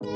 Okay,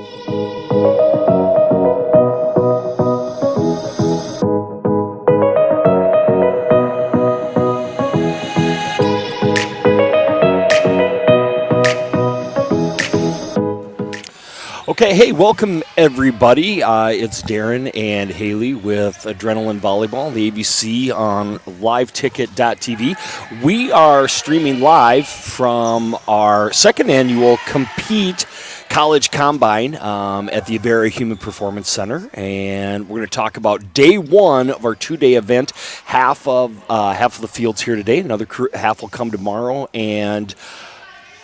hey, welcome everybody. It's Darren and Haley with Adrenaline Volleyball, the ABC on liveticket.tv. We are streaming live from our second annual Compete College Combine at the Avery Human Performance Center, and we're going to talk about day one of our two-day event. Half of the field's here today, another half will come tomorrow, and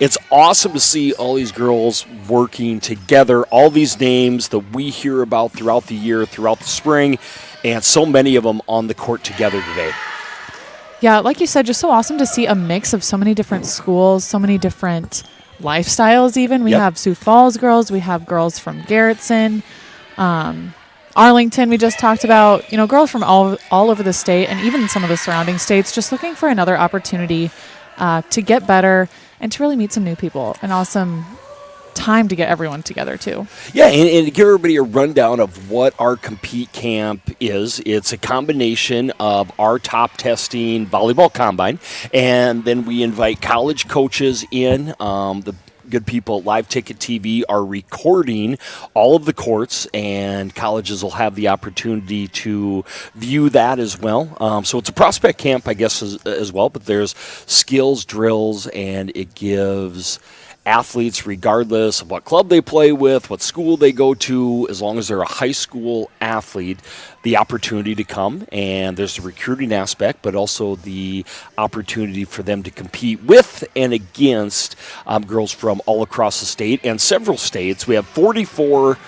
it's awesome to see all these girls working together, all these names that we hear about throughout the year, throughout the spring, and so many of them on the court together today. Yeah, like you said, just so awesome to see a mix of so many different schools, so many different lifestyles even. We have Sioux Falls girls, we have girls from Garrettson, Arlington we just talked about, girls from all over the state and even some of the surrounding states just looking for another opportunity to get better and to really meet some new people. An awesome time to get everyone together, too. Yeah, and to give everybody a rundown of what our Compete Camp is, it's a combination of our top testing volleyball combine, and then we invite college coaches in. The good people at Live Ticket TV are recording all of the courts, and colleges will have the opportunity to view that as well. So it's a prospect camp, I guess, as well, but there's skills, drills, and it gives athletes, regardless of what club they play with, what school they go to, as long as they're a high school athlete, the opportunity to come. And there's the recruiting aspect, but also the opportunity for them to compete with and against girls from all across the state and several states. We have 44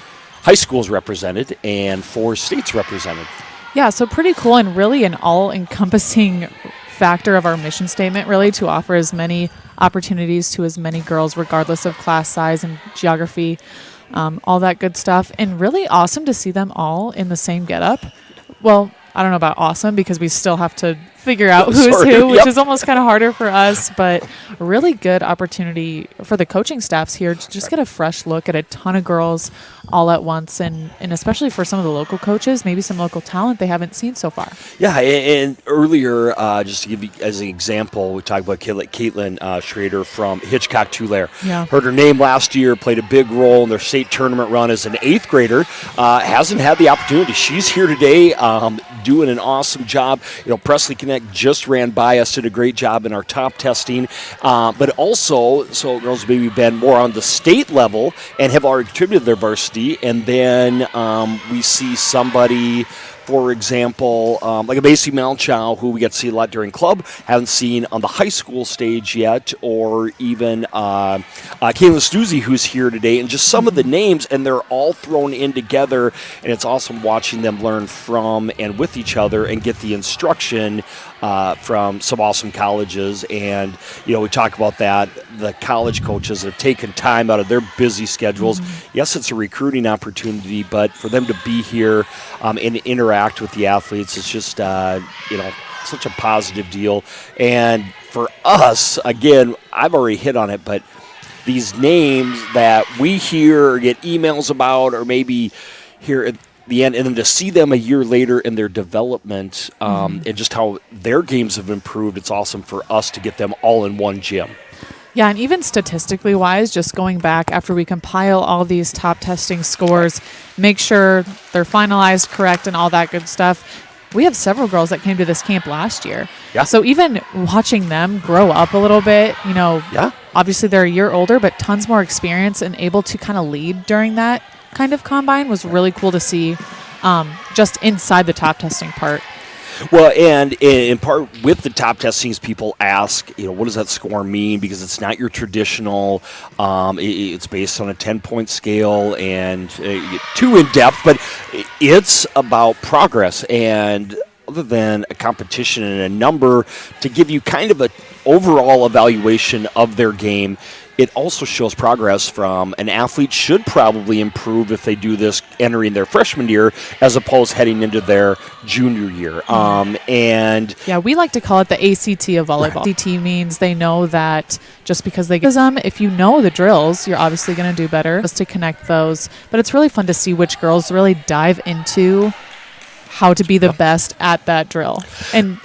high schools represented and 4 states represented. Yeah, so pretty cool and really an all-encompassing factor of our mission statement, really, to offer as many opportunities to as many girls, regardless of class size and geography, all that good stuff. And really awesome to see them all in the same getup. Well, I don't know about awesome because we still have to figure out who's who, which is almost kind of harder for us, but a really good opportunity for the coaching staffs here to just get a fresh look at a ton of girls all at once, and especially for some of the local coaches, maybe some local talent they haven't seen so far. Yeah, and earlier, just to give you as an example, we talked about Caitlin Schrader from Hitchcock Tulare. Yeah. Heard her name last year, played a big role in their state tournament run as an 8th grader. Hasn't had the opportunity. She's here today doing an awesome job. Presley Connect just ran by us, did a great job in our top testing. But also, so girls maybe been more on the state level and have already contributed to their varsity. And then we see somebody, for example, like a Macy Malchow, who we get to see a lot during club, haven't seen on the high school stage yet, or even Kayla Stuzzi, who's here today, and just some of the names, and they're all thrown in together, and it's awesome watching them learn from and with each other and get the instruction from some awesome colleges. And, we talk about that, the college coaches have taken time out of their busy schedules. Yes, it's a recruiting opportunity, but for them to be here and interact with the athletes, it's just, such a positive deal. And for us, again, I've already hit on it, but these names that we hear or get emails about, or maybe hear at the end, and then to see them a year later in their development and just how their games have improved, it's awesome for us to get them all in one gym. Yeah, and even statistically wise, just going back after we compile all these top testing scores, make sure they're finalized correct and all that good stuff. We have several girls that came to this camp last year. Yeah. So even watching them grow up a little bit, obviously they're a year older, but tons more experience and able to kind of lead during that kind of combine was really cool to see just inside the top testing part. Well, and in part with the top testings, people ask, what does that score mean? Because it's not your traditional, it's based on a 10-point scale and too in-depth, but it's about progress. And other than a competition and a number to give you kind of an overall evaluation of their game, it also shows progress from an athlete should probably improve if they do this entering their freshman year as opposed heading into their junior year. And yeah, we like to call it the ACT of volleyball. ACT means they know that just because they get them, if you know the drills, you're obviously going to do better, just to connect those. But it's really fun to see which girls really dive into how to be the best at that drill. And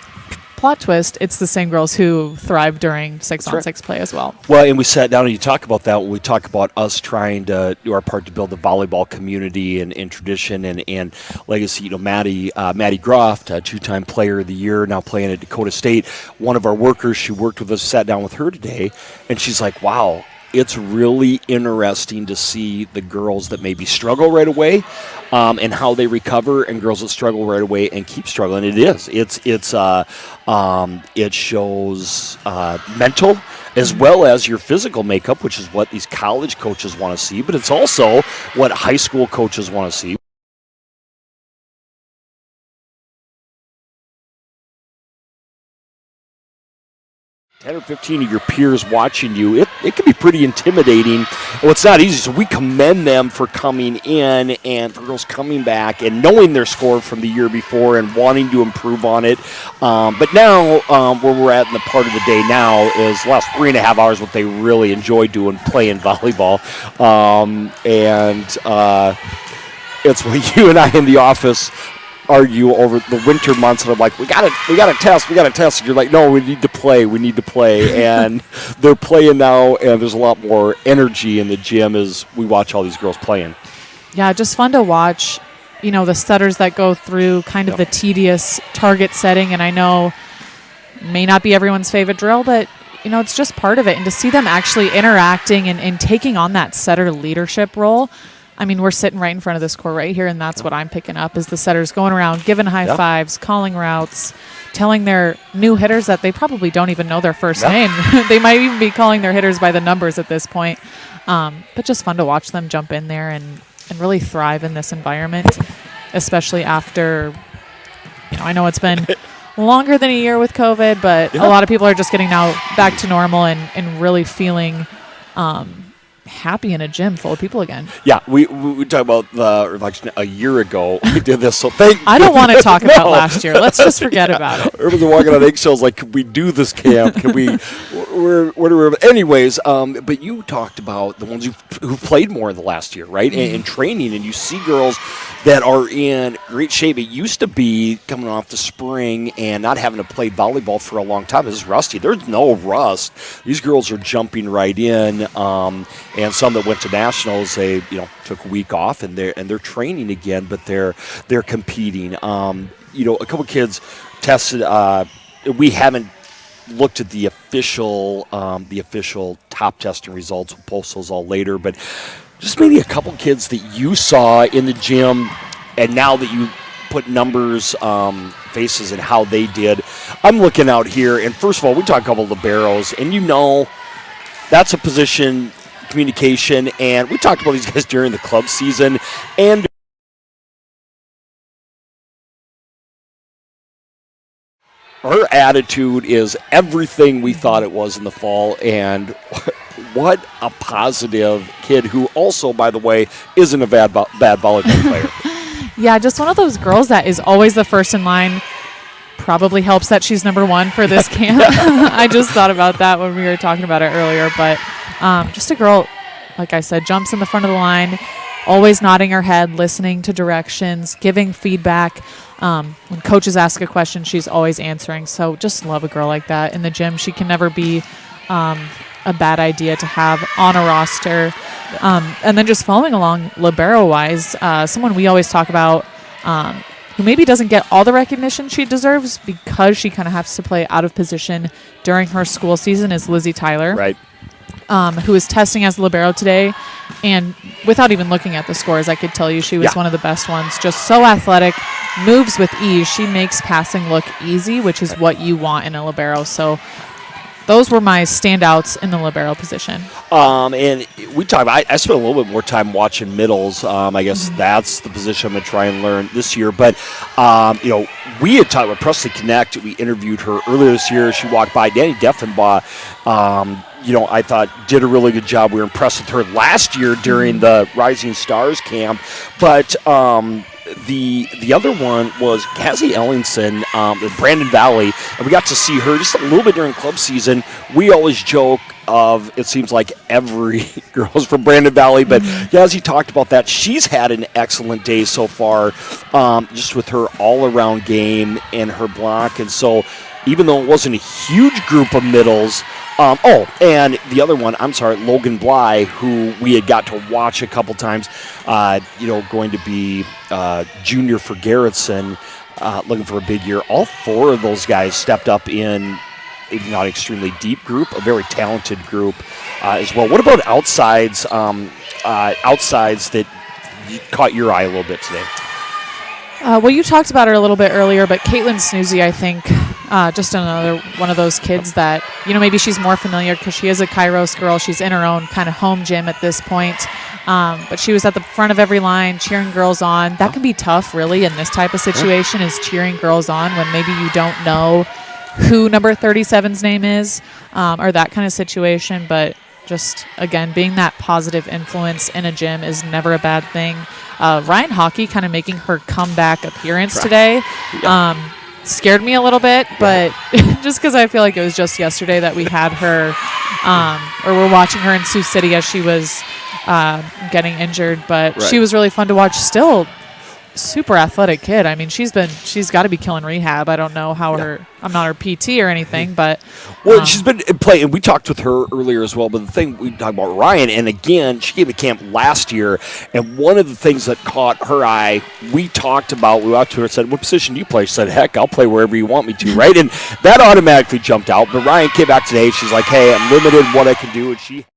plot twist, it's the same girls who thrive during 6-on-6 play as well. Well, and we sat down and you talk about that when we talk about us trying to do our part to build the volleyball community and tradition and legacy. You know, Maddie Groff, a 2-time player of the year, now playing at Dakota State. One of our workers, she worked with us, sat down with her today, and she's like, wow, it's really interesting to see the girls that maybe struggle right away and how they recover, and girls that struggle right away and keep struggling. It shows mental as well as your physical makeup, which is what these college coaches want to see, but it's also what high school coaches want to see. 10 or 15 of your peers watching you, it can be pretty intimidating. Well, it's not easy, so we commend them for coming in and for girls coming back and knowing their score from the year before and wanting to improve on it. But now, where we're at in the part of the day now is the last 3.5 hours what they really enjoy doing, playing volleyball. It's when you and I in the office argue over the winter months, and I'm like, we got to test. And you're like, no, we need to play. And they're playing now, and there's a lot more energy in the gym as we watch all these girls playing. Yeah, just fun to watch, the setters that go through kind of the tedious target setting. And I know may not be everyone's favorite drill, but it's just part of it. And to see them actually interacting and taking on that setter leadership role. I mean, we're sitting right in front of this court right here, and that's what I'm picking up is the setters going around, giving high fives, calling routes, telling their new hitters that they probably don't even know their first name. They might even be calling their hitters by the numbers at this point. But just fun to watch them jump in there and really thrive in this environment, especially after, I know it's been longer than a year with COVID, but a lot of people are just getting now back to normal and really feeling happy in a gym full of people again. Yeah, we talked about the reflection a year ago. We did this, so I don't want to talk about last year. Let's just forget about it. Everyone's walking on eggshells like, can we do this camp? Can we? Anyways, but you talked about the ones who played more in the last year, right? Mm-hmm. And training, and you see girls that are in great shape. It used to be coming off the spring and not having to play volleyball for a long time. This is rusty. There's no rust. These girls are jumping right in. And some that went to nationals, they took a week off and they're training again, but they're competing. A couple kids tested. We haven't looked at the official top testing results. We'll post those all later, but just maybe a couple kids that you saw in the gym, and now that you put numbers, faces, and how they did. I'm looking out here, and first of all, we talk a couple of liberos, and that's a position. Communication, and we talked about these guys during the club season, and her attitude is everything we thought it was in the fall, and what a positive kid who also, by the way, isn't a bad volleyball player. Yeah, just one of those girls that is always the first in line. Probably helps that she's number one for this camp. I just thought about that when we were talking about it earlier, but just a girl, like I said, jumps in the front of the line, always nodding her head, listening to directions, giving feedback. When coaches ask a question, she's always answering. So just love a girl like that in the gym. She can never be a bad idea to have on a roster. And then just following along libero-wise, someone we always talk about who maybe doesn't get all the recognition she deserves because she kind of has to play out of position during her school season is Lizzie Tyler. Right. Who is testing as libero today. And without even looking at the scores, I could tell you she was one of the best ones. Just so athletic, moves with ease. She makes passing look easy, which is what you want in a libero. So those were my standouts in the libero position. And we talk about, I spent a little bit more time watching middles. I guess that's the position I'm going to try and learn this year. But, we had talked about Presley Connect. We interviewed her earlier this year. She walked by. Danny Deffenbaugh, I thought did a really good job. We were impressed with her last year during the Rising Stars camp. But the other one was Cassie Ellingson in Brandon Valley, and we got to see her just a little bit during club season. We always joke of it seems like every girl's from Brandon Valley, but as he talked about that, she's had an excellent day so far, just with her all-around game and her block. And so even though it wasn't a huge group of middles, and the other one, Logan Bly, who we had got to watch a couple times, going to be junior for Garrettson, looking for a big year. All four of those guys stepped up in a not extremely deep group, a very talented group as well. What about outsides that caught your eye a little bit today? Well, you talked about her a little bit earlier, but Caitlin Snoozy, I think, just another one of those kids that, maybe she's more familiar because she is a Kairos girl. She's in her own kind of home gym at this point. But she was at the front of every line cheering girls on. That can be tough, really, in this type of situation, is cheering girls on when maybe you don't know who number 37's name is, or that kind of situation. But just, again, being that positive influence in a gym is never a bad thing. Ryan Hockey kind of making her comeback appearance today scared me a little bit, but just because I feel like it was just yesterday that we had her, or we're watching her in Sioux City as she was getting injured. But she was really fun to watch. Still super athletic kid. I mean, she's got to be killing rehab. I don't know how I'm not her PT or anything, but she's been playing. We talked with her earlier as well. But the thing we talked about Ryan, and again, she came to camp last year, and one of the things that caught her eye, we talked about. We walked to her and said, "What position do you play?" She said, "Heck, I'll play wherever you want me to." Right, and that automatically jumped out. But Ryan came back today. She's like, "Hey, I'm limited in what I can do," and she.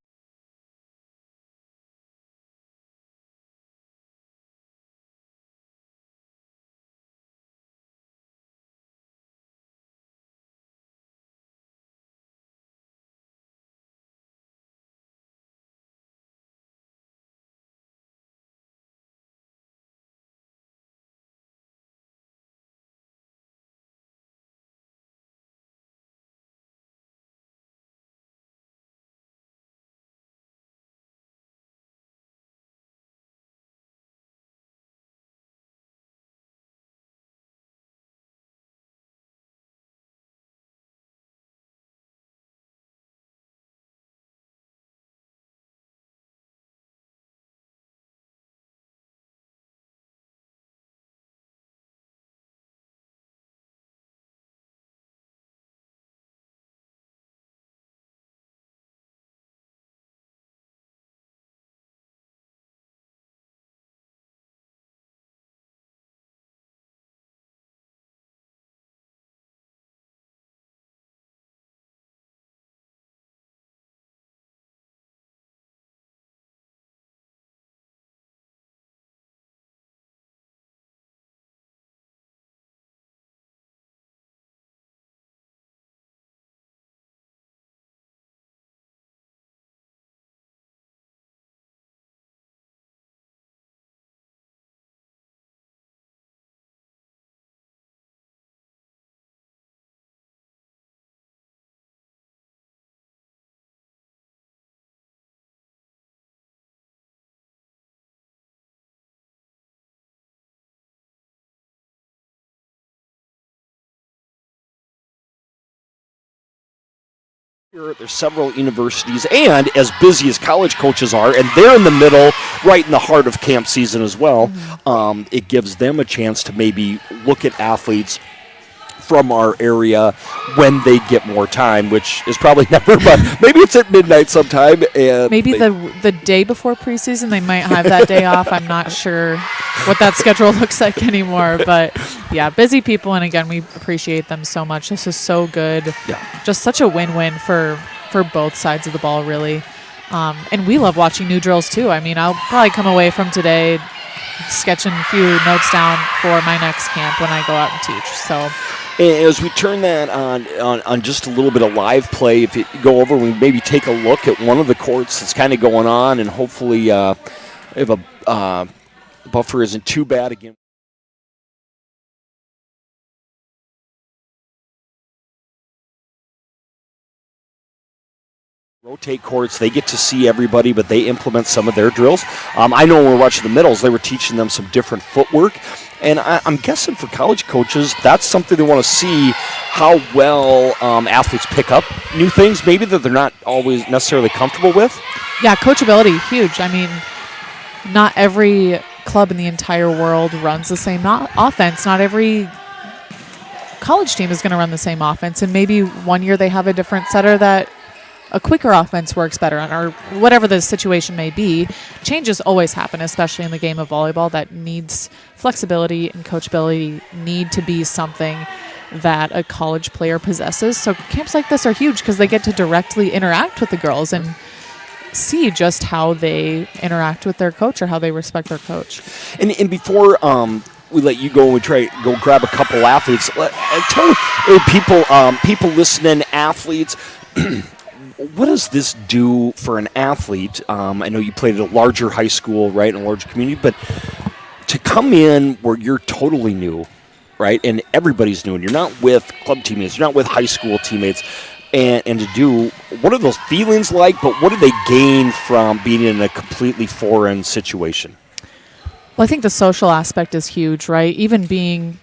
There's several universities, and as busy as college coaches are, and they're in the middle, right in the heart of camp season as well, it gives them a chance to maybe look at athletes from our area when they get more time, which is probably never, but maybe it's at midnight sometime. And maybe the day before preseason, they might have that day off. I'm not sure what that schedule looks like anymore, but yeah, busy people. And again, we appreciate them so much. This is so good. Yeah. Just such a win-win for both sides of the ball, really. And we love watching new drills too. I mean, I'll probably come away from today sketching a few notes down for my next camp when I go out and teach. So And as we turn that on just a little bit of live play, if you go over, we maybe take a look at one of the courts that's kind of going on, and hopefully if a buffer isn't too bad again. Rotate courts, they get to see everybody, but they implement some of their drills. I know when we were watching the middles, they were teaching them some different footwork. And I'm guessing for college coaches, that's something they want to see, how well athletes pick up new things, maybe that they're not always necessarily comfortable with. Yeah, coachability, huge. I mean, not every club in the entire world runs the same offense. Not every college team is going to run the same offense. And maybe one year they have a different setter that a quicker offense works better on, or whatever the situation may be. Changes always happen, especially in the game of volleyball, that needs flexibility, and coachability need to be something that a college player possesses. So camps like this are huge because they get to directly interact with the girls and see just how they interact with their coach or how they respect their coach. And before we let you go and we try to go grab a couple athletes, tell people listening, athletes, what does this do for an athlete? I know you played at a larger high school, right, in a larger community, but to come in where you're totally new, right, and everybody's new, and you're not with club teammates, you're not with high school teammates, and to do, what are those feelings like, but what do they gain from being in a completely foreign situation? Well, I think the social aspect is huge, right? Even being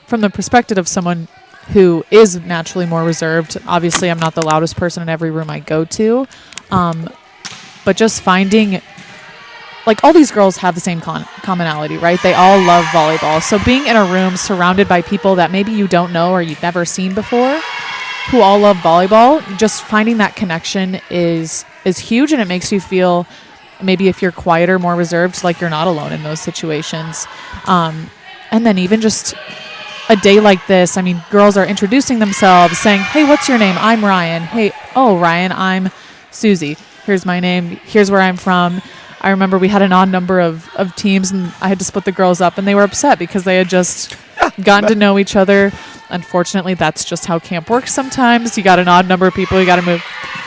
from the perspective of someone who is naturally more reserved. Obviously, I'm not the loudest person in every room I go to. But just finding, like, all these girls have the same commonality, right? They all love volleyball. So being in a room surrounded by people that maybe you don't know or you've never seen before, who all love volleyball, just finding that connection is huge, and it makes you feel, maybe if you're quieter, more reserved, like you're not alone in those situations. And then even just a day like this, I mean, girls are introducing themselves, saying, hey, what's your name? I'm Ryan. Hey, oh, Ryan, I'm Susie. Here's my name. Here's where I'm from. I remember we had an odd number of teams, and I had to split the girls up, and they were upset because they had just gotten to know each other. Unfortunately, that's just how camp works sometimes. You got an odd number of people. You got to move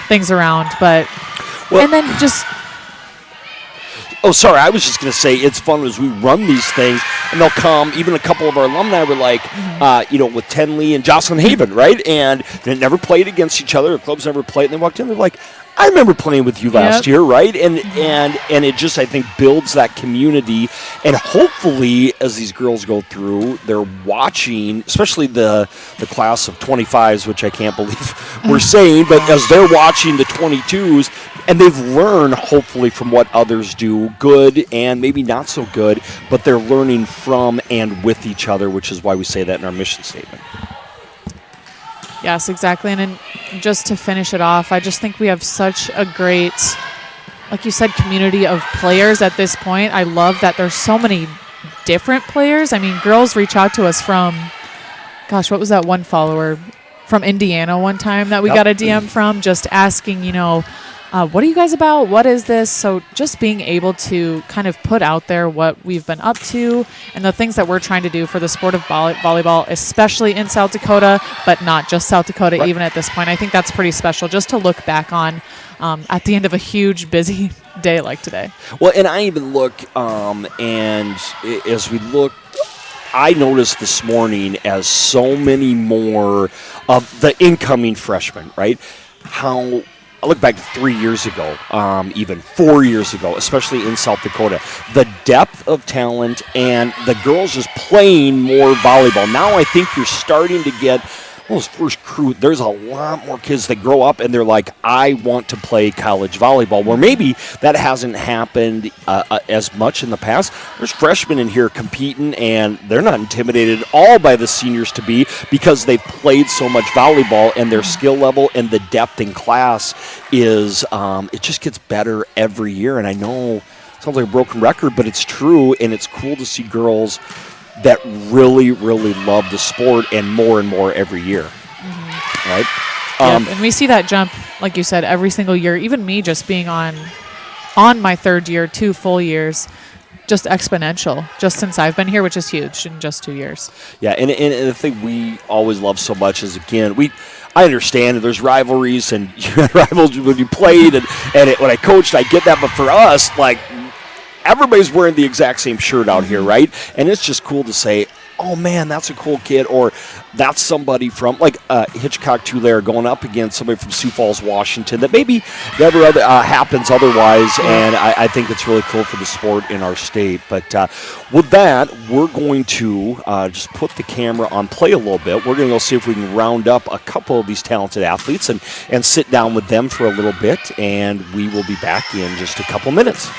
things around. But, and then just... Oh, sorry, I was just going to say it's fun as we run these things, and they'll come, even a couple of our alumni were like, with Tenley and Jocelyn Haven, right? And they never played against each other, the clubs never played, and they walked in, they're like, I remember playing with you last year, right? And it just, I think, builds that community, and hopefully, as these girls go through, they're watching, especially the class of 25s, which I can't believe we're saying, but as they're watching the 22s, and they've learned, hopefully, from what others do, good and maybe not so good, but they're learning from and with each other, which is why we say that in our mission statement. Yes, exactly. And then just to finish it off, I just think we have such a great, like you said, community of players at this point. I love that there's so many different players. I mean, girls reach out to us from, gosh, what was that one follower from Indiana one time that we got a DM from, just asking, what are you guys about? What is this? So just being able to kind of put out there what we've been up to and the things that we're trying to do for the sport of volleyball, especially in South Dakota, but not just South Dakota, right. Even at this point. I think that's pretty special just to look back on at the end of a huge, busy day like today. Well, and I even look, and as we look, I noticed this morning as so many more of the incoming freshmen, right? How I look back 3 years ago, even 4 years ago, especially in South Dakota, the depth of talent and the girls just playing more volleyball. Now I think you're starting to get those first crew. There's a lot more kids that grow up and they're like, I want to play college volleyball, where maybe that hasn't happened as much in the past. There's freshmen in here competing, and they're not intimidated at all by the seniors to be, because they've played so much volleyball, and their skill level and the depth in class is, it just gets better every year. And I know it sounds like a broken record, but it's true, and it's cool to see girls that really, really love the sport, and more every year, right? And we see that jump, like you said, every single year. Even me just being on my third year, 2 full years, just exponential just since I've been here, which is huge in just 2 years. Yeah, and the thing we always love so much is, again, I understand that there's rivalries and you had rivals when you played and when I coached, I get that. But for us, like, everybody's wearing the exact same shirt out here, right? And it's just cool to say, oh, man, that's a cool kid, or that's somebody from, like, Hitchcock Tulare going up against somebody from Sioux Falls, Washington, that maybe never happens otherwise, and I think it's really cool for the sport in our state. But with that, we're going to just put the camera on play a little bit. We're going to go see if we can round up a couple of these talented athletes and sit down with them for a little bit, and we will be back in just a couple minutes.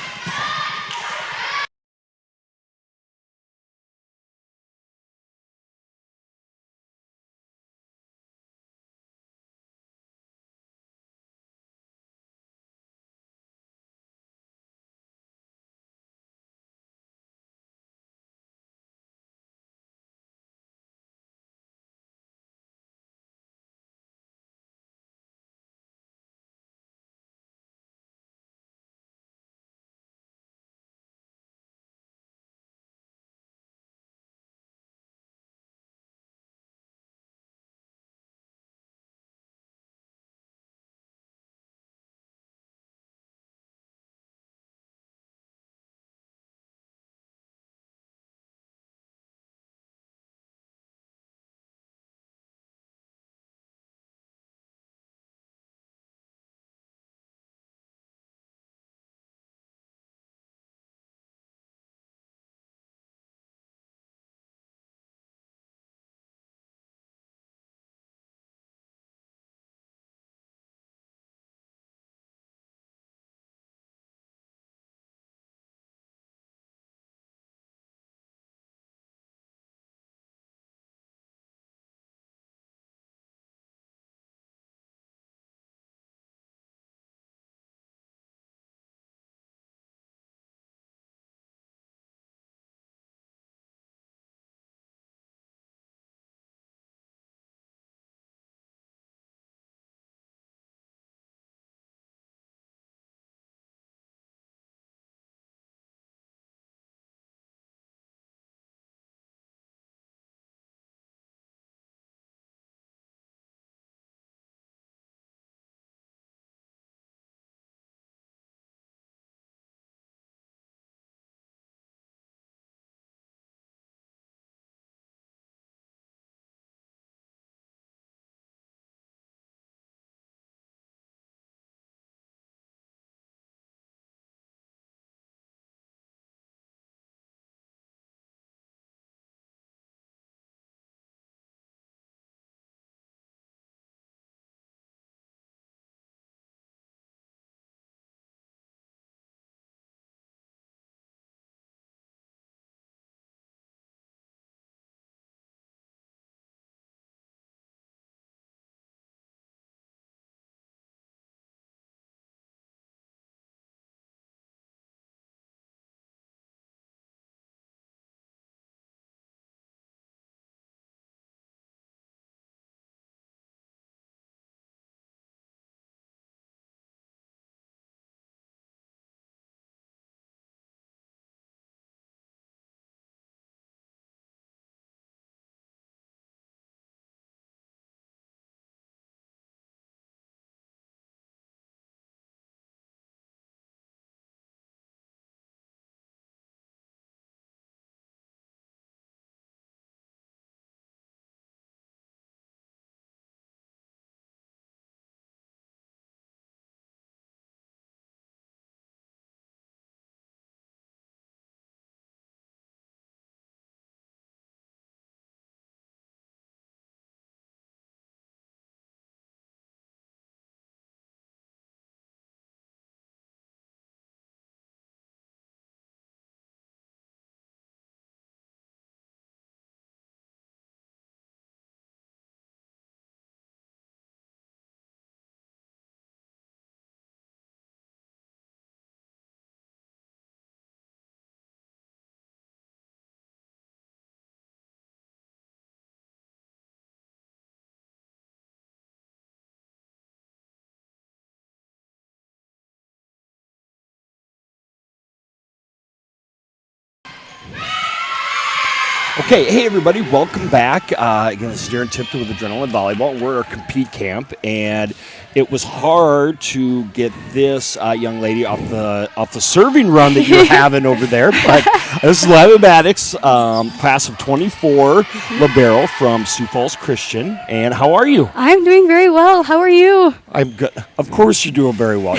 Okay, hey everybody, welcome back. Again, this is Darren Tipton with Adrenaline Volleyball. We're at Compete Camp, and it was hard to get this young lady off the serving run that you're having over there. But this is Lava Maddox, class of 24, libero from Sioux Falls Christian. And how are you? I'm doing very well. How are you? I'm good. Of course, you're doing very well.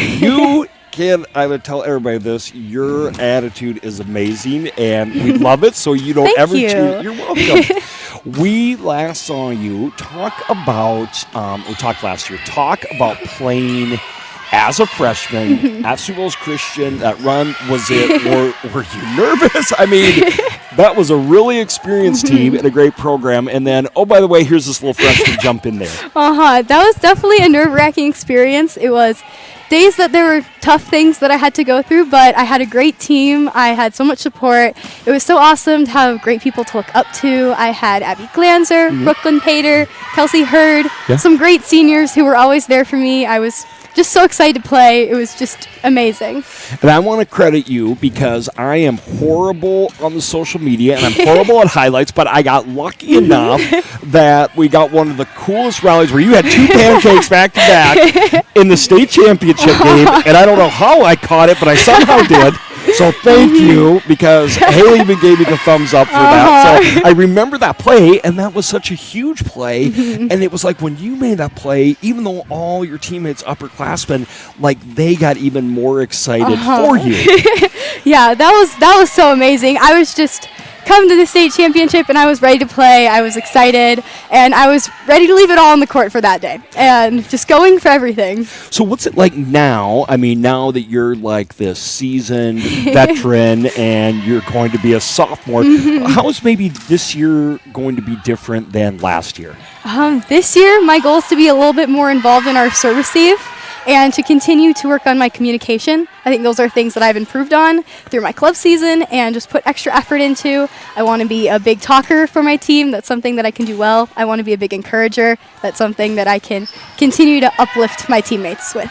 I would tell everybody this, your attitude is amazing, and we love it, so you don't Thank ever you. choose. You're welcome. We last saw you talk about, we talked last year, talk about playing as a freshman at Sioux Falls Christian. That run, were you nervous? I mean, that was a really experienced team and a great program. And then, oh, by the way, here's this little freshman jump in there. That was definitely a nerve-wracking experience. It was days that there were tough things that I had to go through, but I had a great team. I had so much support. It was so awesome to have great people to look up to. I had Abby Glanzer, Brooklyn Pater, Kelsey Hurd, some great seniors who were always there for me. I was just so excited to play. It was just amazing. And I want to credit you because I am horrible on the social media and I'm horrible at highlights, but I got lucky enough that we got one of the coolest rallies where you had two pancakes back to back in the state championship game, and I don't know how I caught it, but I somehow did. So thank you, because Haley even gave me the thumbs up for that. So I remember that play, and that was such a huge play. And it was like when you made that play, even though all your teammates upperclassmen, like they got even more excited for you. Yeah, that was so amazing. I was just come to the state championship, and I was ready to play. I was excited, and I was ready to leave it all on the court for that day, and just going for everything. So what's it like now? I mean, now that you're like this seasoned veteran and you're going to be a sophomore, how is maybe this year going to be different than last year? This year, my goal is to be a little bit more involved in our serve receive and to continue to work on my communication. I think those are things that I've improved on through my club season and just put extra effort into. I want to be a big talker for my team. That's something that I can do well. I want to be a big encourager. That's something that I can continue to uplift my teammates with.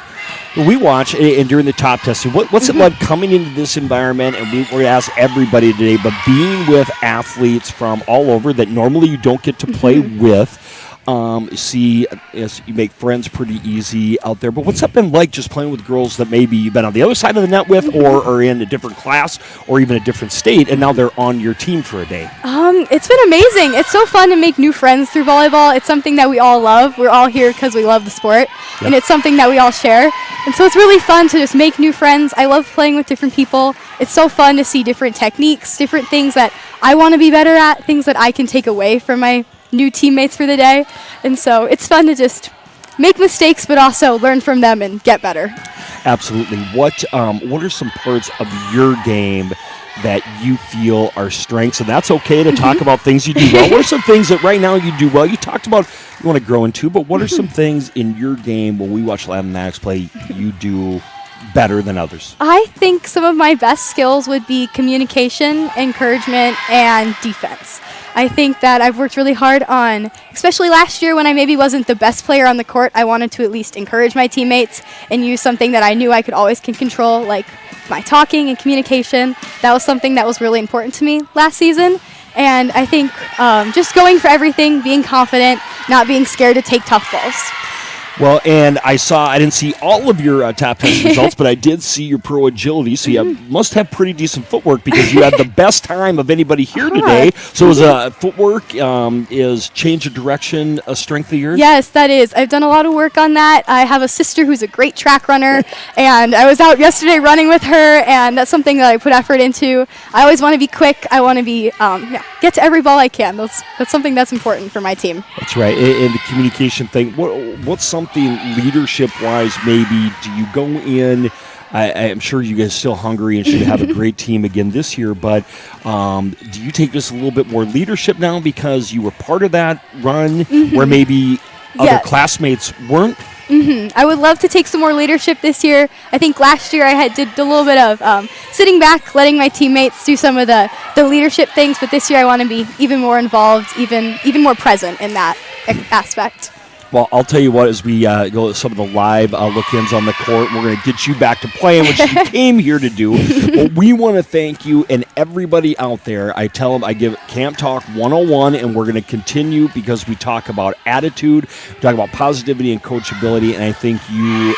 We watch, and during the top testing, what's it like coming into this environment, and we ask everybody today, but being with athletes from all over that normally you don't get to play with, you make friends pretty easy out there. But what's that been like just playing with girls that maybe you've been on the other side of the net with or are in a different class or even a different state, and now they're on your team for a day? It's been amazing. It's so fun to make new friends through volleyball. It's something that we all love. We're all here because we love the sport, and it's something that we all share. And so it's really fun to just make new friends. I love playing with different people. It's so fun to see different techniques, different things that I want to be better at, things that I can take away from my new teammates for the day. And so it's fun to just make mistakes but also learn from them and get better. Absolutely. What are some parts of your game that you feel are strengths? And that's okay to talk about things you do well. What are some things that right now you do well? You talked about you want to grow into, but what are some things in your game when we watch Lava Maddox play you do better than others? I think some of my best skills would be communication, encouragement, and defense. I think that I've worked really hard on, especially last year when I maybe wasn't the best player on the court, I wanted to at least encourage my teammates and use something that I knew I could always can control, like my talking and communication. That was something that was really important to me last season. And I think just going for everything, being confident, not being scared to take tough balls. Well, and I didn't see all of your top 10 results, but I did see your pro agility, so you must have pretty decent footwork because you had the best time of anybody here today. So is footwork, is change of direction a strength of yours? Yes, that is. I've done a lot of work on that. I have a sister who's a great track runner, and I was out yesterday running with her, and that's something that I put effort into. I always want to be quick. I want to be get to every ball I can. That's something that's important for my team. That's right. And the communication thing, what's something leadership-wise maybe, do you go in, I'm sure you guys are still hungry and should have a great team again this year, but do you take just a little bit more leadership now because you were part of that run where maybe other classmates weren't? I would love to take some more leadership this year. I think last year I did a little bit of sitting back, letting my teammates do some of the leadership things, but this year I want to be even more involved, even more present in that aspect. Well, I'll tell you what, as we go to some of the live look-ins on the court, we're going to get you back to playing, which you came here to do. But we want to thank you and everybody out there. I tell them I give Camp Talk 101, and we're going to continue because we talk about attitude, we talk about positivity and coachability, and I think you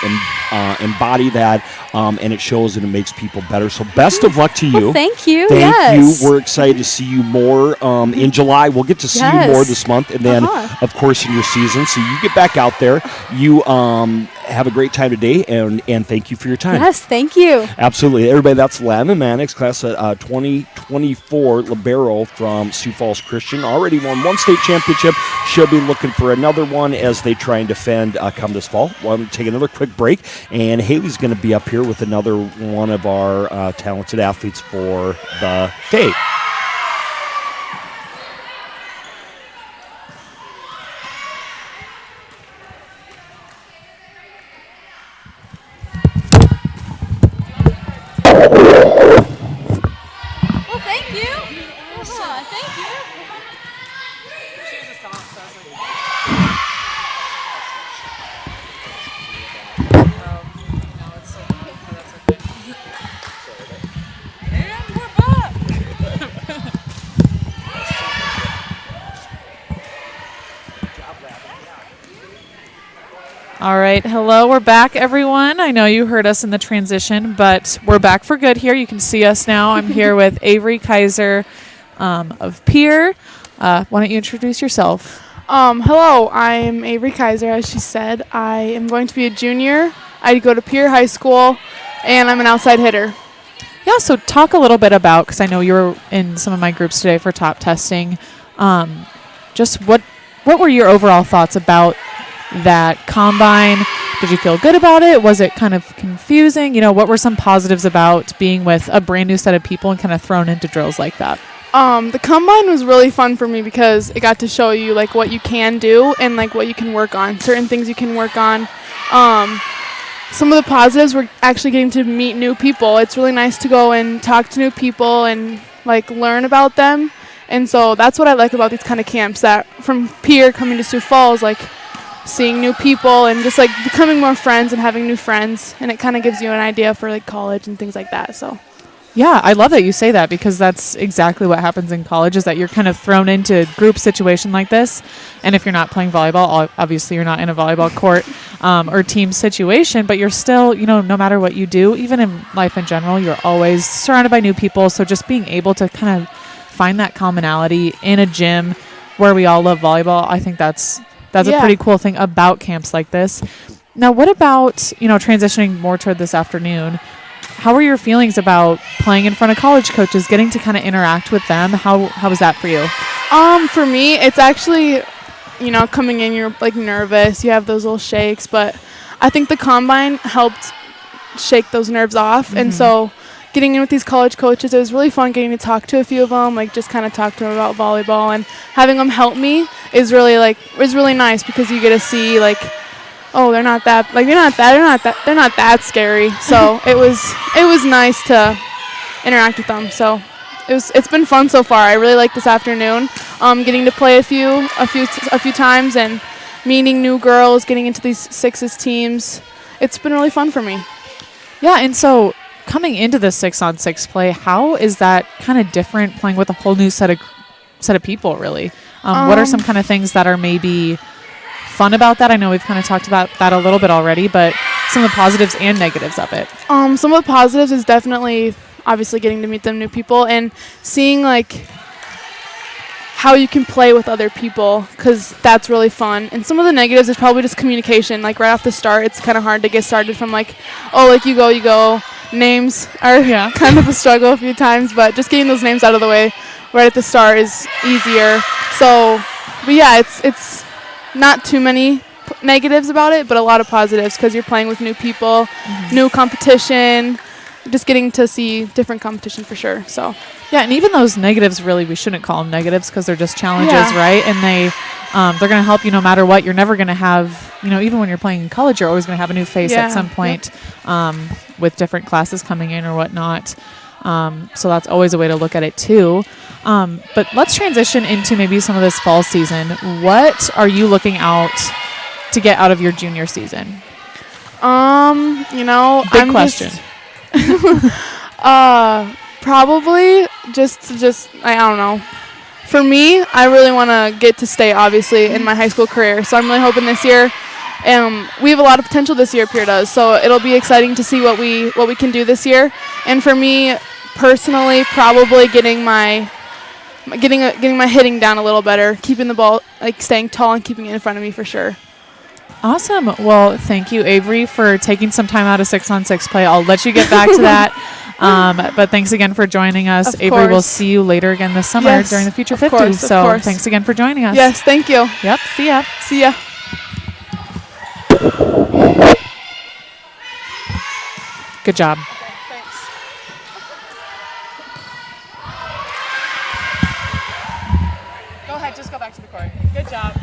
embody that, and it shows and it makes people better. So best of luck to you. Well, thank you. Thank you. We're excited to see you more in July. We'll get to see you more this month, and then, of course, in your season. So you get back out there. You have a great time today, and thank you for your time. Yes, thank you. Absolutely. Everybody, that's Lava Maddox, class of 2024 libero from Sioux Falls Christian. Already won one state championship. She'll be looking for another one as they try and defend come this fall. Well, I'm going to take another quick break, and Haley's going to be up here with another one of our talented athletes for the day. Well, thank you. Thank you. All right. Hello. We're back, everyone. I know you heard us in the transition, but we're back for good here. You can see us now. I'm here with Avery Kaiser of Pier. Why don't you introduce yourself? Hello, I'm Avery Kaiser, as she said. I am going to be a junior. I go to Pier High School, and I'm an outside hitter. Yeah, so talk a little bit about, because I know you were in some of my groups today for top testing, just what were your overall thoughts about that combine? Did you feel good about it? Was it kind of confusing? You know, what were some positives about being with a brand new set of people and kind of thrown into drills like that? The combine was really fun for me because it got to show you like what you can do and like what you can work on, certain things you can work on. Some of the positives were actually getting to meet new people. It's really nice to go and talk to new people and like learn about them. And so that's what I like about these kind of camps, that from Pier coming to Sioux Falls, like seeing new people and just like becoming more friends and having new friends, and it kind of gives you an idea for like college and things like that. So yeah, I love that you say that, because that's exactly what happens in college, is that you're kind of thrown into a group situation like this. And if you're not playing volleyball, obviously you're not in a volleyball court or team situation, but you're still, you know, no matter what you do, even in life in general, you're always surrounded by new people. So just being able to kind of find that commonality in a gym where we all love volleyball, I think that's a pretty cool thing about camps like this. Now, what about, you know, transitioning more toward this afternoon? How were your feelings about playing in front of college coaches, getting to kind of interact with them? How was that for you? For me, it's actually, you know, coming in, you're like nervous, you have those little shakes, but I think the combine helped shake those nerves off. Mm-hmm. And so getting in with these college coaches, it was really fun getting to talk to a few of them, like just kind of talk to them about volleyball, and having them help me is really nice, because you get to see like, oh, they're not that scary. So it was nice to interact with them. So it's been fun so far. I really like this afternoon. Getting to play a few times and meeting new girls, getting into these sixes teams. It's been really fun for me. Yeah, and so coming into the 6-on-6 play, how is that kind of different, playing with a whole new set of people, really? What are some kind of things that are maybe fun about that? I know we've kind of talked about that a little bit already, but some of the positives and negatives of it. Some of the positives is definitely obviously getting to meet them new people and seeing like how you can play with other people, because that's really fun. And some of the negatives is probably just communication. Like right off the start, it's kind of hard to get started from like, oh, like you go. Names are kind of a struggle a few times, but just getting those names out of the way right at the start is easier. So, but yeah, it's not too many negatives about it, but a lot of positives, because you're playing with new people, new competition, just getting to see different competition for sure. So yeah, and even those negatives, really, we shouldn't call them negatives, because they're just challenges, right? And they're going to help you no matter what. You're never going to have, you know, even when you're playing in college, you're always going to have a new face at some point with different classes coming in or whatnot. So that's always a way to look at it too. But let's transition into maybe some of this fall season. What are you looking out to get out of your junior season? Big Big question. Probably just I don't know. For me, I really want to get to state, obviously, in my high school career. So I'm really hoping this year. We have a lot of potential this year, Pierre does. So it'll be exciting to see what we can do this year. And for me personally, probably getting my hitting down a little better, keeping the ball, like staying tall and keeping it in front of me for sure. Awesome. Well, thank you, Avery, for taking some time out of 6-on-6 play. I'll let you get back to that. But thanks again for joining us. Of Avery, we'll course. see you later again this summer Yes, during the Future of 50. course, of So course. thanks again for joining us. Yes, thank you. Yep. See ya. See ya. Good job. Thanks. Go ahead, just go back to the court. Good job.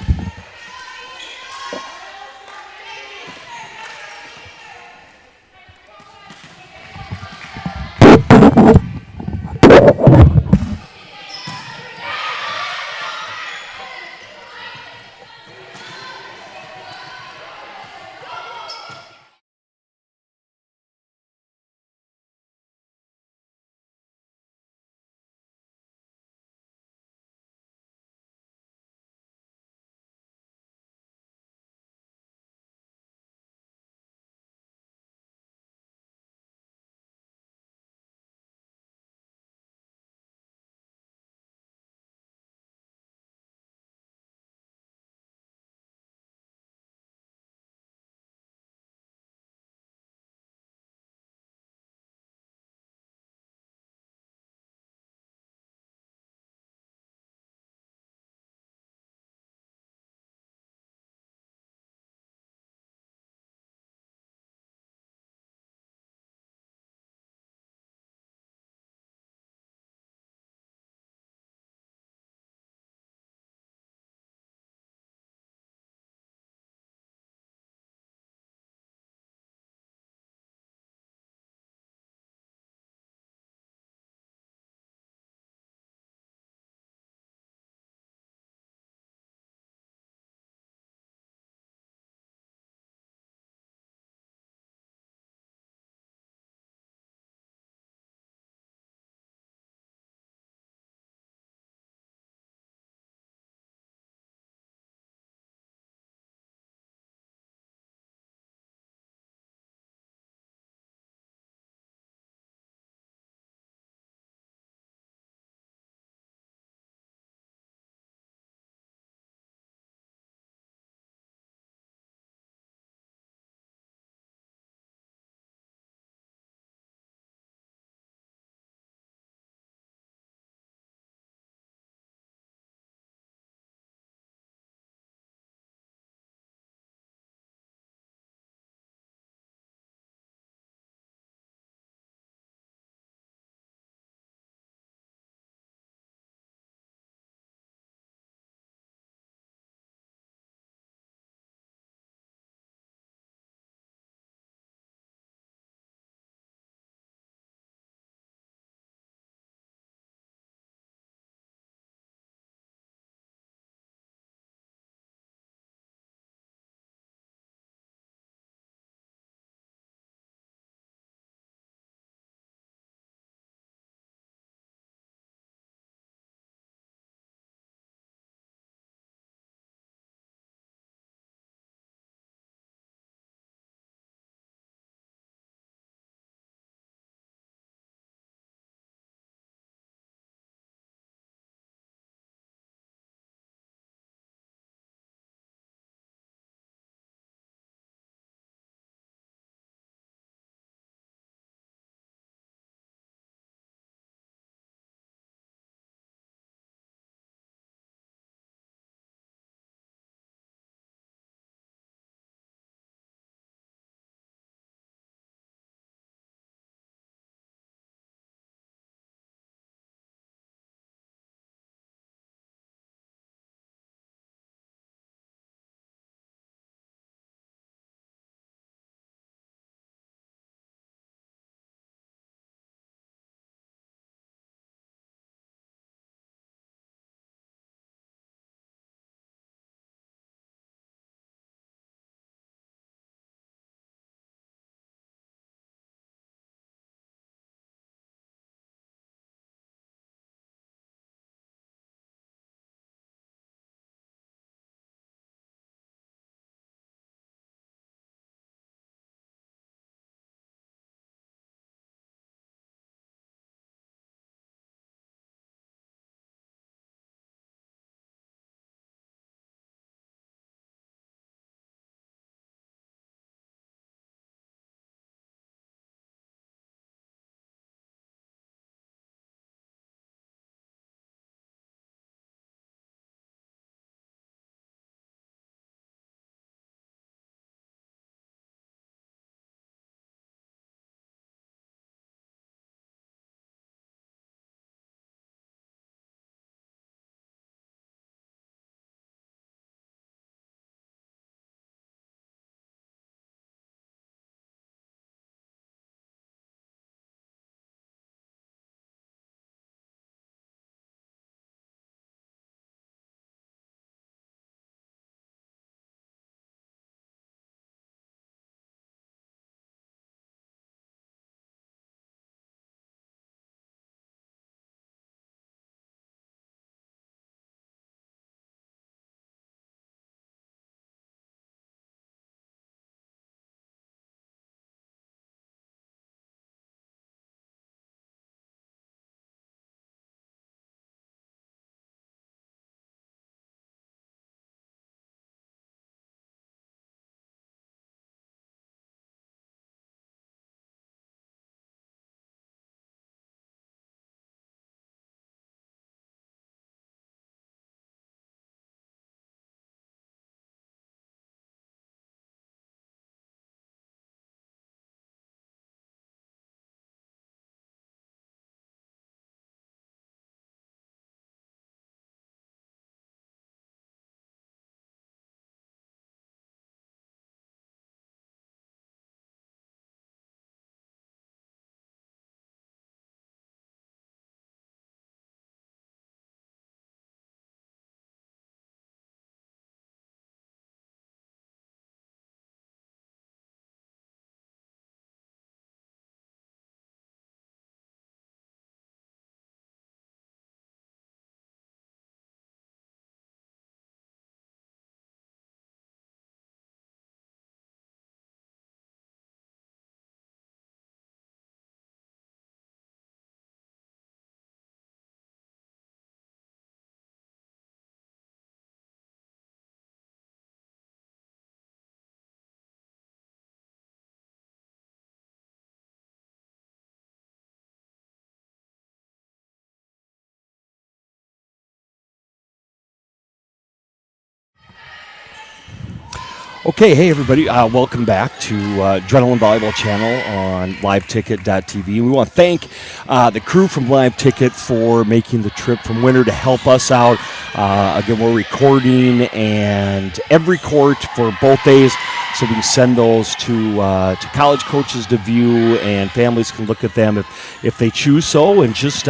Okay, hey everybody, welcome back to Adrenaline Volleyball Channel on liveticket.tv. We want to thank the crew from Live Ticket for making the trip from Winter to help us out. Again, we're recording and every court for both days, so we can send those to college coaches to view, and families can look at them if they choose so, and just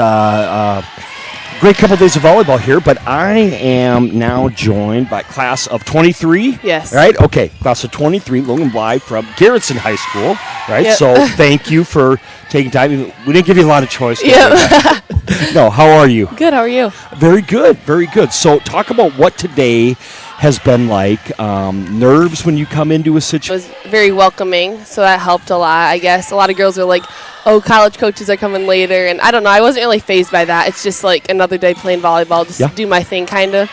great couple days of volleyball here, but I am now joined by class of 23. Yes. Right? Okay, class of 23, Logan Bly from Garrettson High School. Right? Yep. So thank you for taking time. We didn't give you a lot of choice. Yep. No, how are you? Good, how are you? Very good, very good. So talk about what today has been like. Nerves when you come into a It situation. was very welcoming, so that helped a lot, I guess. A lot of girls are like, oh, college coaches are coming later, and I don't know, I wasn't really fazed by that. It's just like another day playing volleyball, just do my thing, kind of.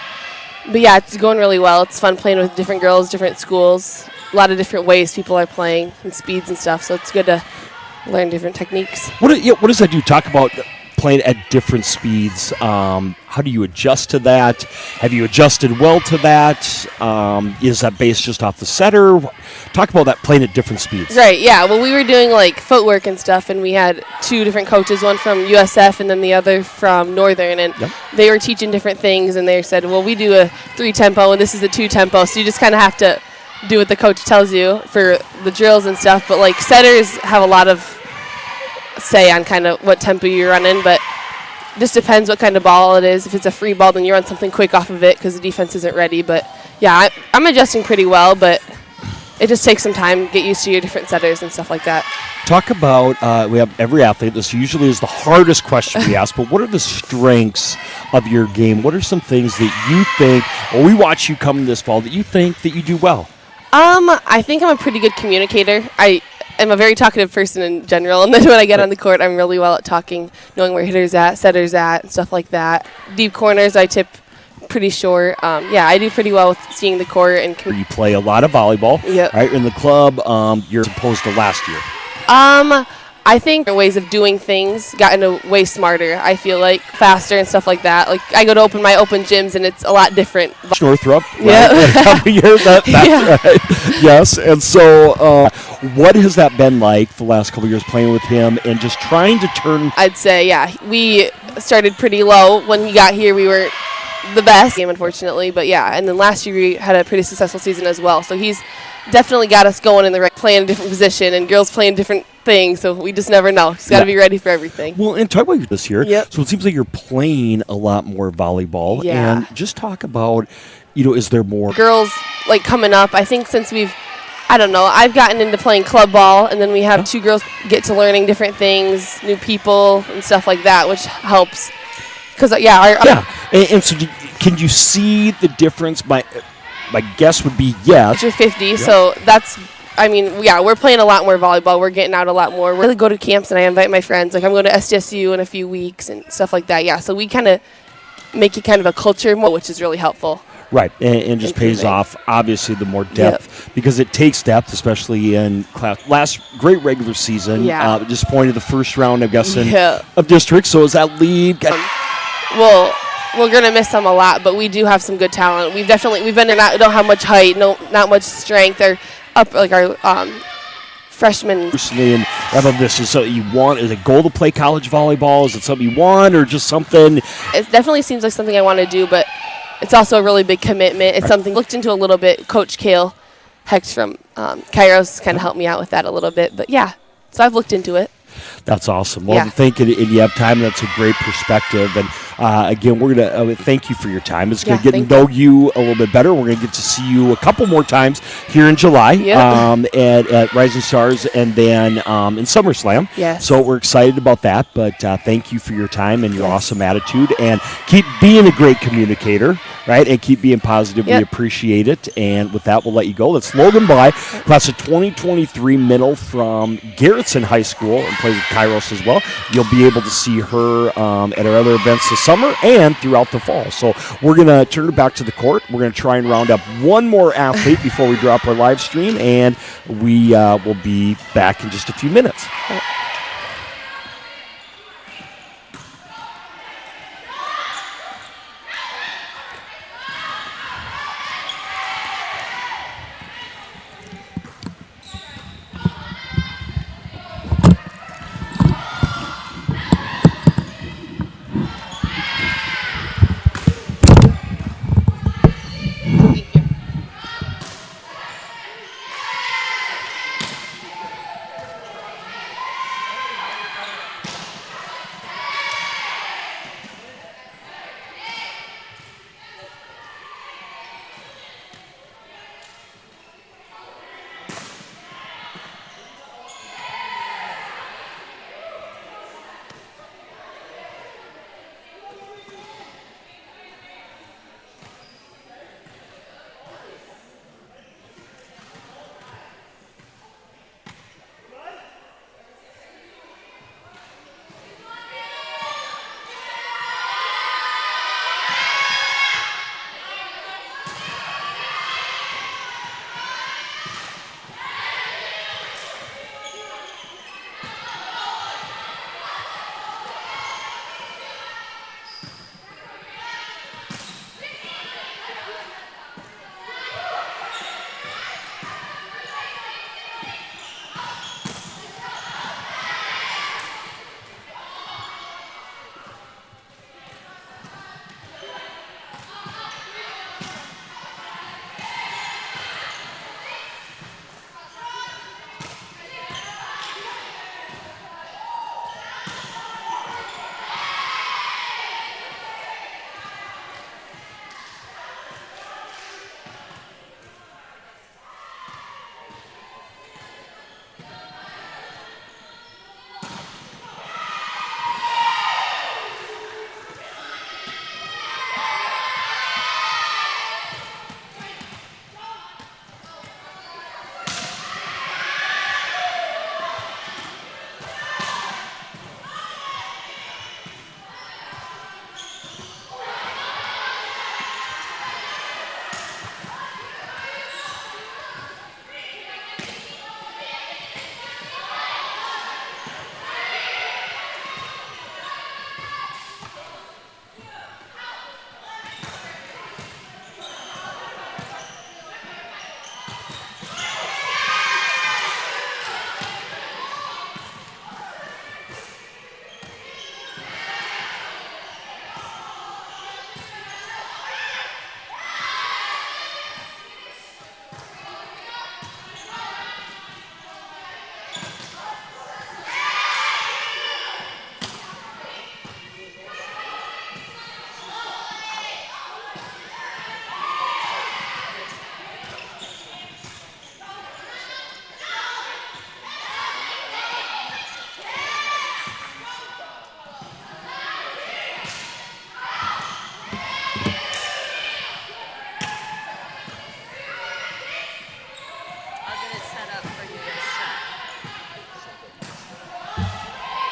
But yeah, it's going really well. It's fun playing with different girls, different schools, a lot of different ways people are playing and speeds and stuff, so it's good to learn different techniques. What does that do? Talk about playing at different speeds. How do you adjust to that? Have you adjusted well to that? Is that based just off the setter? Talk about that, playing at different speeds. Right, yeah. Well, we were doing like footwork and stuff, and we had two different coaches, one from USF and then the other from Northern, and they were teaching different things, and they said, well, we do a 3-tempo, and this is a 2-tempo, so you just kind of have to do what the coach tells you for the drills and stuff. But like setters have a lot of say on kind of what tempo you're running, but just depends what kind of ball it is. If it's a free ball, then you run something quick off of it because the defense isn't ready. But yeah, I'm adjusting pretty well, but it just takes some time to get used to your different setters and stuff like that. Talk about, we have every athlete, this usually is the hardest question we ask, but what are the strengths of your game? What are some things that you think, or we watch you come this fall, that you think that you do well? I think I'm a pretty good communicator. I'm a very talkative person in general, and then when I get on the court, I'm really well at talking, knowing where hitters at, setters at, and stuff like that. Deep corners, I tip pretty short. Yeah, I do pretty well with seeing the court. And You play a lot of volleyball, Yep. right? In the club, you're opposed to last year. I think their ways of doing things gotten way smarter. I feel like faster and stuff like that. Like I go to my open gyms, and it's a lot different. Northrop, right? Yeah. A couple years, that's right. Yes, and so what has that been like the last couple years playing with him and just trying to turn? I'd say, yeah, we started pretty low. When he got here, we were the best game, unfortunately. But yeah, and then last year we had a pretty successful season as well. So he's definitely got us going in the right, playing a different position, and girls playing different things. So we just never know. Just got to be ready for everything. Well, and talk about this year. Yep. So it seems like you're playing a lot more volleyball. Yeah. And just talk about, is there more? Girls like coming up. I think since I've gotten into playing club ball, and then we have two girls get to learning different things, new people and stuff like that, which helps. Because And so can you see the difference? My guess would be yes. You're 50, so that's. We're playing a lot more volleyball. We're getting out a lot more. We really go to camps, and I invite my friends. Like I'm going to SDSU in a few weeks and stuff like that. Yeah, so we kind of make it kind of a culture more, which is really helpful. Right, and just pays off, obviously, the more depth, because it takes depth, especially in class. Last great regular season, disappointed the first round, I'm guessing, of districts. So is that lead? Well, we're going to miss them a lot, but we do have some good talent. We've been don't have much height, not much strength. They're up, like our freshmen. And about this, is something you want? Is it a goal to play college volleyball? Is it something you want, or just something? It definitely seems like something I want to do, but it's also a really big commitment. It's something I looked into a little bit. Coach Kale Hex from Kairos kind of helped me out with that a little bit. But yeah, so I've looked into it. That's awesome. Well, I think and you have time. That's a great perspective. And again, we're going to thank you for your time. It's going to get to know you a little bit better. We're going to get to see you a couple more times here in July at Rising Stars, and then in SummerSlam. Yes. So we're excited about that. But thank you for your time and your awesome attitude. And keep being a great communicator, right? And keep being positive. We appreciate it. And with that, we'll let you go. That's Logan Bly, class of 2023 middle from Garrettson High School, and plays with Kairos as well. You'll be able to see her at our other events this summer and throughout the fall. So we're going to turn it back to the court. We're going to try and round up one more athlete before we drop our live stream, and we will be back in just a few minutes.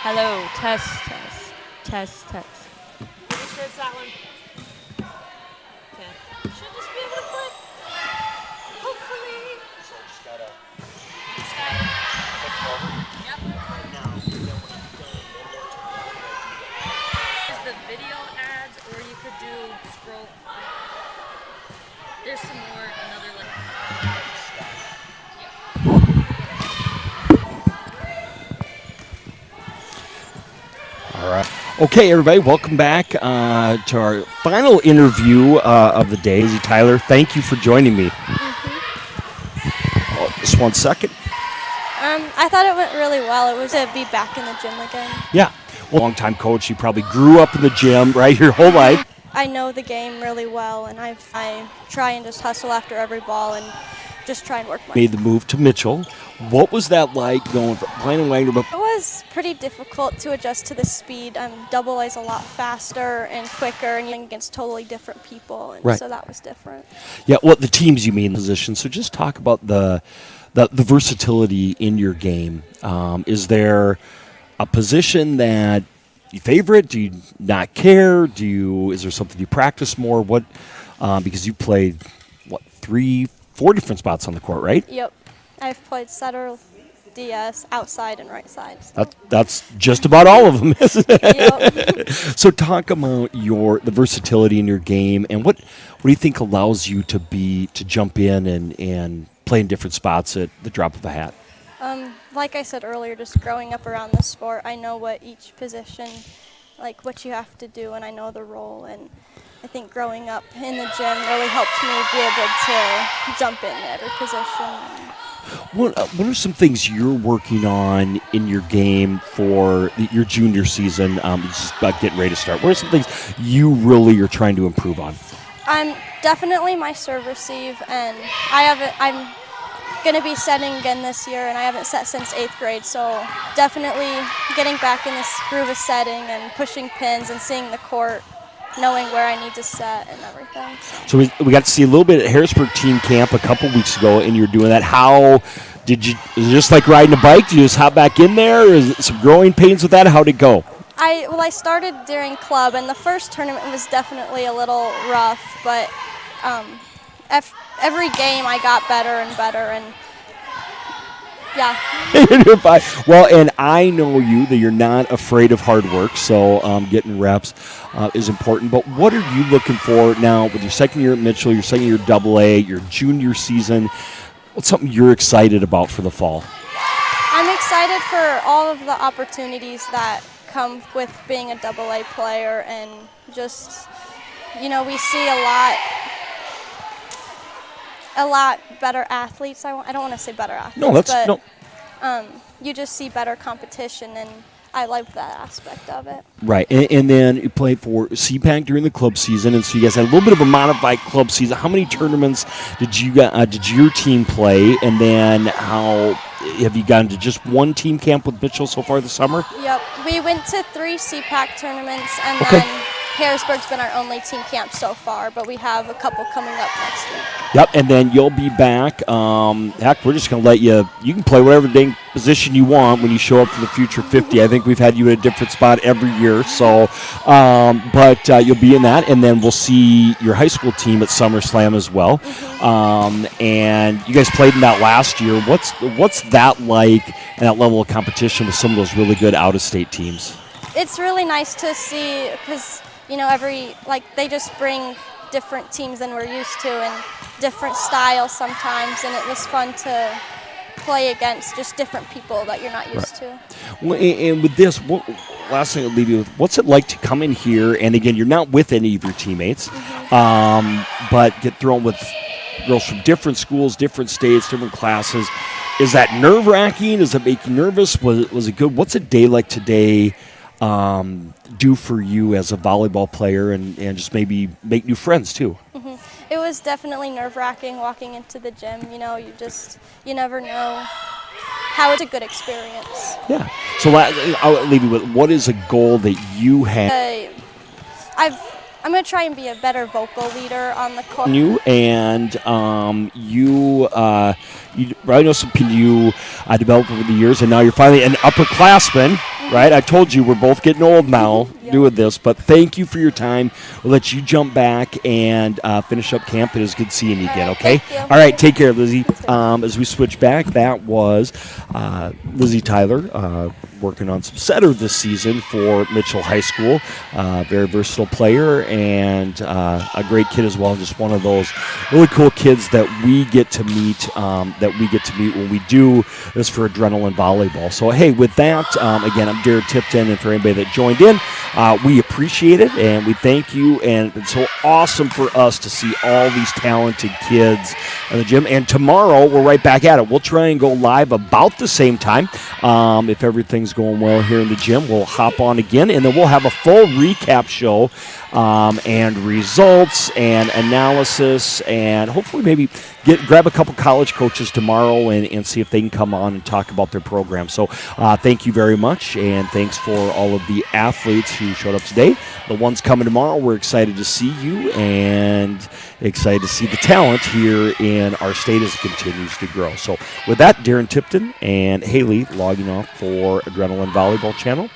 Hello, test, test, test, test. Pretty sure it's that one. Okay. Should just be able to click. Hopefully. So just gotta. Yep. Is the video ads, or you could do scroll. There's some more, another like. All right. Okay, everybody, welcome back to our final interview of the day. Lizzie Tyler, thank you for joining me. Oh, just 1 second. I thought it went really well. It was to be back in the gym again. Yeah. Well, long-time coach. You probably grew up in the gym, right, your whole life. I know the game really well, and I try and just hustle after every ball and just try and work my. Made the move to Mitchell. What was that like going from playing in Wagner? It was pretty difficult to adjust to the speed. Double A's a lot faster and quicker, and you're against totally different people, and Right. so that was different. Yeah, what the teams you mean position. So just talk about the versatility in your game. Is there a position that you favorite? Do you not care? Is there something you practice more? What? Because you played 3, 4 different spots on the court, right? Yep, I've played setter, DS, outside, and right side. So. That's just about all of them, isn't it? Yep. So talk about the versatility in your game, and what do you think allows you to jump in and play in different spots at the drop of a hat? Like I said earlier, just growing up around the sport, I know what each position, like what you have to do, and I know the role. And I think growing up in the gym really helped me be able to jump in every position. What are some things you're working on in your game for your junior season? It's just about getting ready to start. What are some things you really are trying to improve on? Definitely my serve receive, and I'm going to be setting again this year, and I haven't set since 8th grade, so definitely getting back in this groove of setting and pushing pins and seeing the court, knowing where I need to set and everything. So we got to see a little bit at Harrisburg team camp a couple weeks ago, and you're doing that. How did you? Is it just like riding a bike? Did you just hop back in there? Is it some growing pains with that? How'd it go? I started during club, and the first tournament was definitely a little rough, but every game I got better and better, and yeah. You're fine. Well, and I know that you're not afraid of hard work, so getting reps is important. But what are you looking for now with your second year at Mitchell, your second year at AA, your junior season? What's something you're excited about for the fall? I'm excited for all of the opportunities that come with being a AA player, and just, we see a lot better athletes. I don't want to say better athletes, you just see better competition, and I like that aspect of it. Right, and then you played for CPAC during the club season, and so you guys had a little bit of a modified club season. How many tournaments did your team play, and then how have you gotten to just one team camp with Mitchell so far this summer? Yep, we went to 3 CPAC tournaments, and Okay. then Harrisburg's been our only team camp so far, but we have a couple coming up next week. Yep, and then you'll be back. Heck, we're just going to let you can play whatever dang position you want when you show up for the Future 50. I think we've had you at a different spot every year, so but you'll be in that, and then we'll see your high school team at SummerSlam as well. And you guys played in that last year. What's that like, and that level of competition with some of those really good out-of-state teams? It's really nice to see, because they just bring different teams than we're used to, and different styles sometimes, and it was fun to play against just different people that you're not used to. Well, and with this, last thing I'll leave you with, what's it like to come in here, and again, you're not with any of your teammates, but get thrown with girls from different schools, different states, different classes. Is that nerve-wracking? Does it make you nervous? Was it good? What's a day like today do for you as a volleyball player, and just maybe make new friends too? It was definitely nerve-wracking walking into the gym. You never know how. It's a good experience. Yeah. So I'll leave you with, what is a goal that you have? I'm going to try and be a better vocal leader on the court. And I know something you developed over the years, and now you're finally an upperclassman. right? I told you we're both getting old now doing this, but thank you for your time. We'll let you jump back and finish up camp. It is good seeing you again, okay? thank you. All right, take care, Lizzie. As we switch back, that was Lizzie Tyler working on some setter this season for Mitchell High School. Very versatile player and a great kid as well. Just one of those really cool kids that we get to meet. When we do this for Adrenaline Volleyball. So hey, with that, again, I'm Jared Tipton, and for anybody that joined in, we appreciate it and we thank you. And it's so awesome for us to see all these talented kids in the gym. And tomorrow we're right back at it. We'll try and go live about the same time. If everything's going well here in the gym, we'll hop on again, and then we'll have a full recap show and results and analysis, and hopefully maybe grab a couple college coaches tomorrow and see if they can come on and talk about their program. So thank you very much, and thanks for all of the athletes who showed up today. The ones coming tomorrow, we're excited to see you and excited to see the talent here in our state as it continues to grow. So with that, Darren Tipton and Haley logging off for Adrenaline Volleyball Channel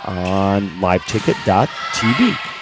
on liveticket.tv.